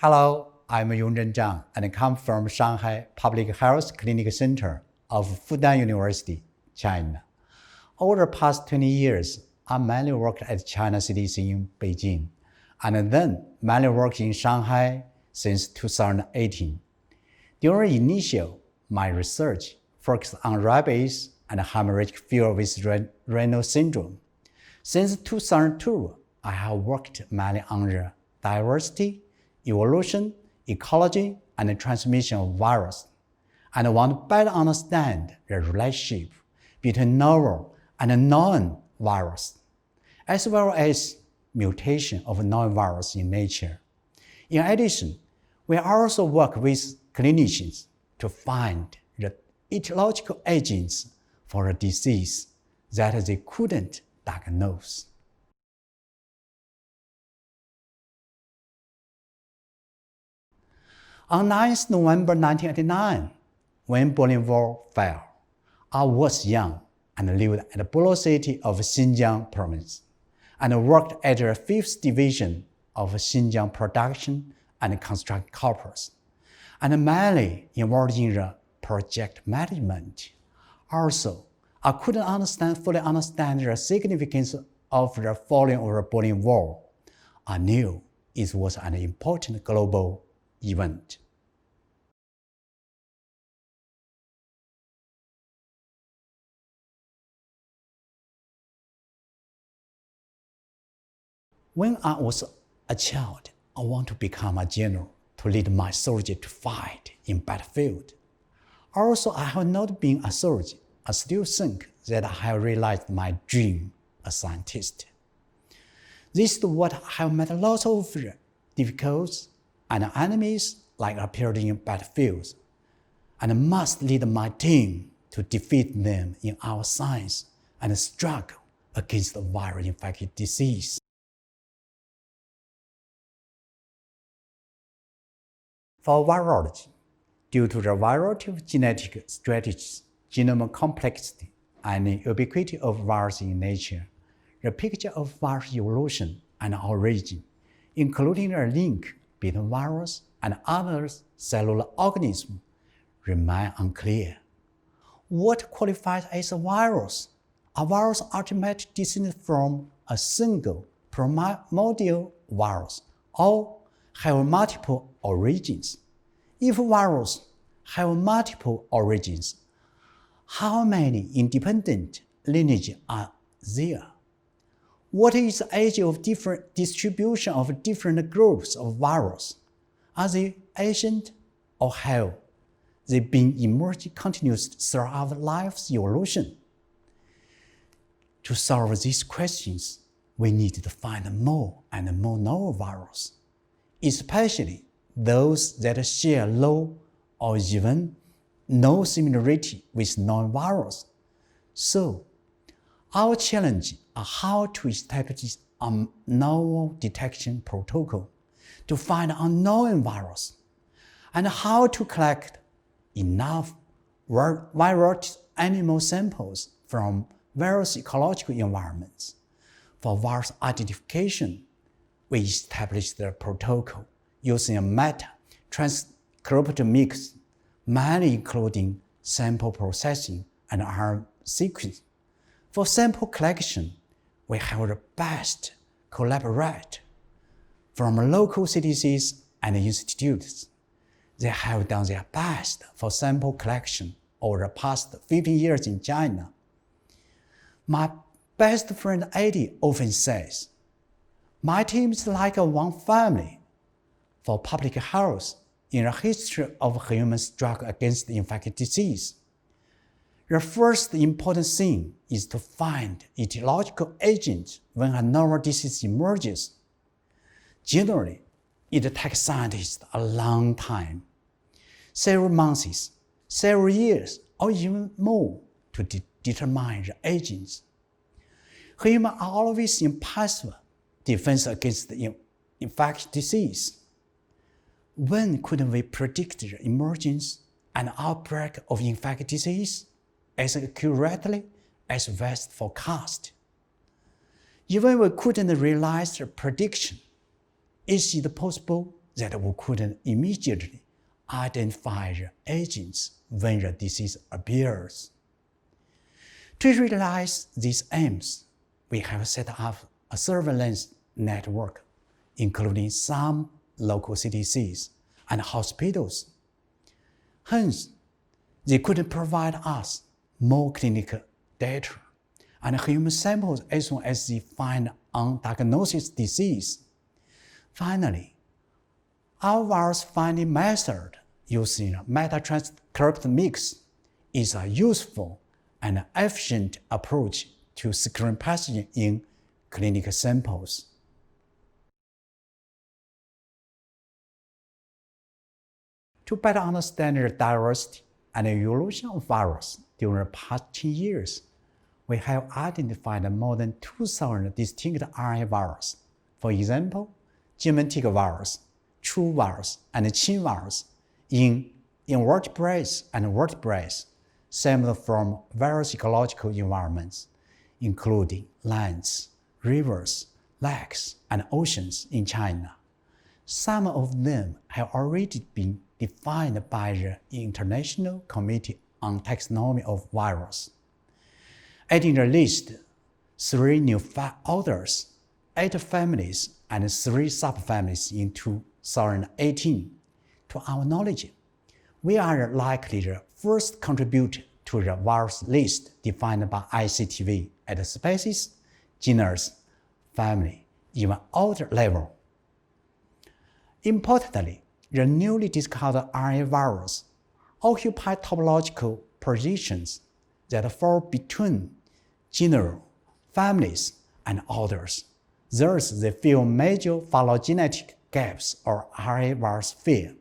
Hello, I'm Zhang and I come from Shanghai Public Health Clinic Center of Fudan University, China. Over the past 20 years, I mainly worked at China CDC in Beijing, and then mainly worked in Shanghai since 2018. During initial, my research focused on rabies and hemorrhagic fever with renal syndrome. Since 2002, I have worked mainly on the diversity, evolution, ecology, and transmission of virus, and I want to better understand the relationship between novel and known virus, as well as mutation of known virus in nature. In addition, we also work with clinicians to find the etiological agents for a disease that they couldn't diagnose. On 9th November 1989, when Berlin Wall fell, I was young and lived at the borough city of Xinjiang province, and worked at the 5th Division of Xinjiang Production and Construction Corps, and mainly involved in the project management. Also, I couldn't fully understand the significance of the falling of the Berlin Wall. I knew it was an important global event. When I was a child, I wanted to become a general to lead my soldiers to fight in battlefield. Also, I have not been a soldier. I still think that I have realized my dream as a scientist. This is what I have met lots of difficulties and enemies like appeared in battlefields, and must lead my team to defeat them in our science and struggle against the viral-infected disease. For virology, due to the variety of genetic strategies, genome complexity, and the ubiquity of virus in nature, the picture of virus evolution and origin, including the link between virus and other cellular organisms, remain unclear. What qualifies as a virus? A virus ultimately distinct from a single primordial virus, or have multiple origins. If viruses have multiple origins, how many independent lineages are there? What is the age of different distribution of different groups of viruses? Are they ancient or have they been emerging continuously throughout life's evolution? To solve these questions, we need to find more and more novel viruses, especially those that share low or even no similarity with known viruses. So, our challenge is how to establish a novel detection protocol to find unknown virus, and how to collect enough viral animal samples from various ecological environments. For virus identification, we established the protocol using a meta-transcriptomics, mainly including sample processing and RNA sequencing. For sample collection, we have the best collaborate from local CDCs and institutes. They have done their best for sample collection over the past 15 years in China. My best friend Eddie often says, "My team is like one family." For public health, in the history of human struggle against infectious disease, the first important thing is to find etiological agents when a novel disease emerges. Generally, it takes scientists a long time, several months, several years, or even more, to determine the agents. Humans are always in passive defense against the infectious disease. When could we predict the emergence and outbreak of infectious disease as accurately as best forecast? Even we couldn't realize the prediction, is it possible that we couldn't immediately identify the agents when the disease appears. To realize these aims, we have set up a surveillance network, including some local CDCs and hospitals. Hence, they could provide us more clinical data and human samples as soon as they find undiagnosed disease. Finally, our virus finding method using metatranscriptomics is a useful and efficient approach to screen pathogens in clinical samples. To better understand the diversity and evolution of viruses during the past 10 years, we have identified more than 2,000 distinct RNA viruses. For example, genetic virus, true virus, and chain virus in invertebrates and vertebrates stemmed from various ecological environments, including lands, rivers, lakes, and oceans in China. Some of them have already been defined by the International Committee on Taxonomy of Viruses. Adding the list, 3 new orders, 8 families, and 3 subfamilies in 2018. To our knowledge, we are likely the first contributor to the virus list defined by ICTV at the species, genus, family, even order level. Importantly, the newly discovered RNA virus occupy topological positions that fall between genera, families, and orders. Thus, they fill major phylogenetic gaps or RNA Virosphere.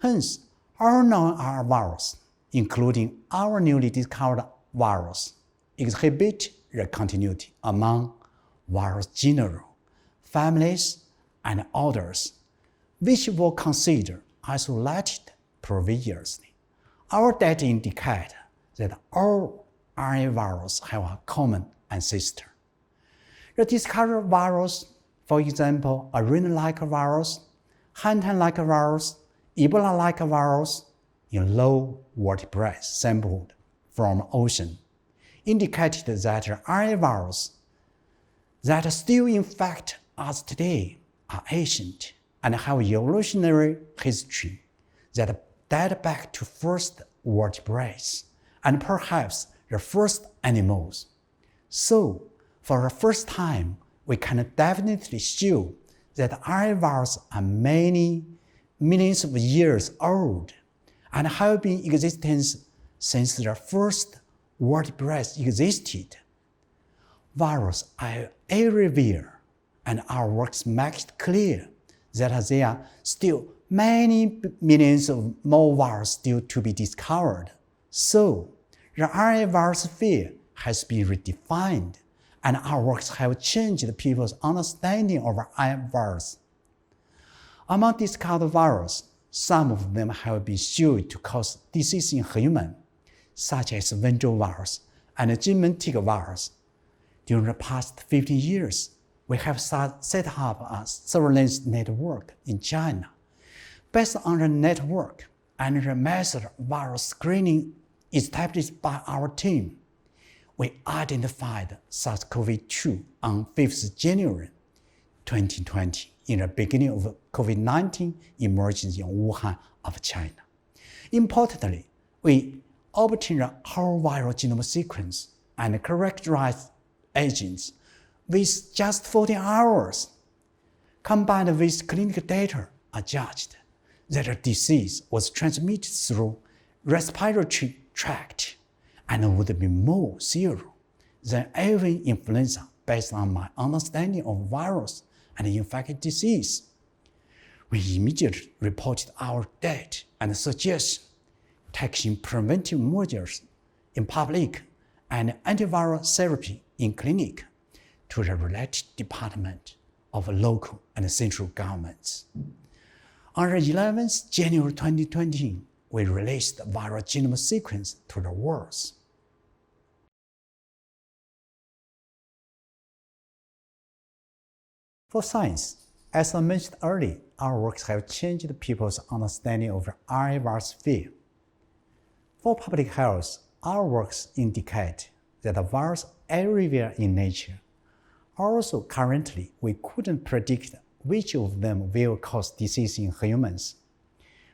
Hence, all non-RNA viruses, including our newly discovered virus, exhibit the continuity among virus genera, families, and orders, which were considered isolated previously. Our data indicate that all RNA viruses have a common ancestor. The discovered virus, for example, a RNA-like virus, Hantan-like virus, Ebola-like virus in low vertebrates sampled from ocean, indicated that RNA viruses that still infect us today are ancient and have evolutionary history that date back to first vertebrates and perhaps the first animals. So, for the first time, we can definitely show that RNA viruses are many millions of years old and have been in existence since the first vertebrates existed. Viruses are everywhere, and our works make it clear that there are still many millions of more viruses still to be discovered. So, the RNA Virosphere has been redefined, and our works have changed people's understanding of RNA virus. Among discovered viruses, some of them have been shown to cause disease in humans, such as Zheng virus and genetic virus. During the past 15 years, we have set up a surveillance network in China. Based on the network and the method of virus screening established by our team, we identified SARS-CoV-2 on 5th January 2020 in the beginning of COVID-19 emergence in Wuhan of China. Importantly, we obtained a whole viral genome sequence and characterized agents with just 14 hours. Combined with clinical data, are judged that the disease was transmitted through respiratory tract and would be more serious than avian influenza based on my understanding of virus and infectious disease. We immediately reported our data and suggested taking preventive measures in public and antiviral therapy in clinic to the related department of local and central governments. On the 11th January 2020, we released the viral genome sequence to the world. For science, as I mentioned earlier, our works have changed people's understanding of the RNA Virosphere. For public health, our works indicate that the virus everywhere in nature. Also, currently, we couldn't predict which of them will cause disease in humans.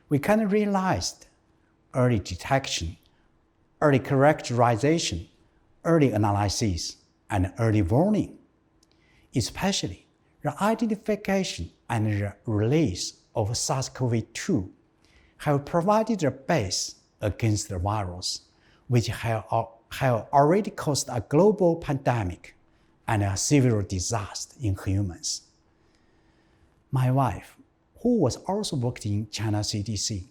We can realize early detection, early characterization, early analysis, and early warning. Especially, the identification and the release of SARS-CoV-2 have provided the base against the virus, which have already caused a global pandemic and a severe disaster in humans. My wife, who was also working in China CDC,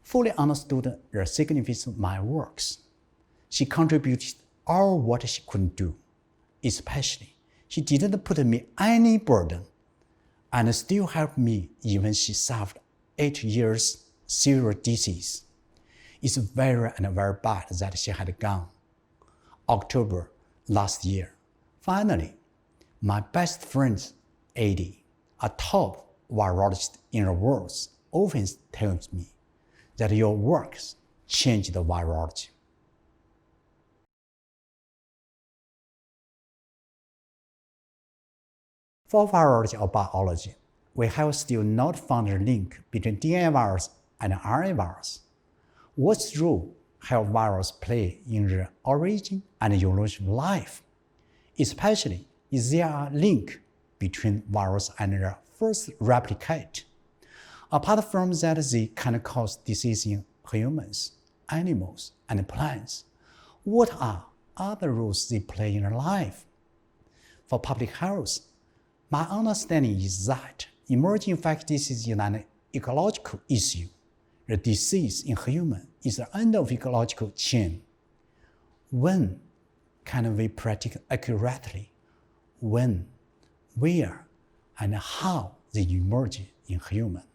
fully understood the significance of my works. She contributed all what she could do. Especially, she didn't put me any burden and still helped me even she suffered 8 years severe disease. It's very bad that she had gone. October last year, finally, my best friend, Eddie, a top virologist in the world, often tells me that your works changed the virology. For virology or biology, we have still not found a link between DNA virus and RNA virus. What role have viruses play in the origin and evolution of life? Especially, is there a link between virus and the first replicate? Apart from that, they can cause disease in humans, animals, and plants. What are other roles they play in life? For public health, my understanding is that emerging infectious disease is an ecological issue. The disease in humans is the end of ecological chain. When can we predict accurately when, where, and how they emerge in humans?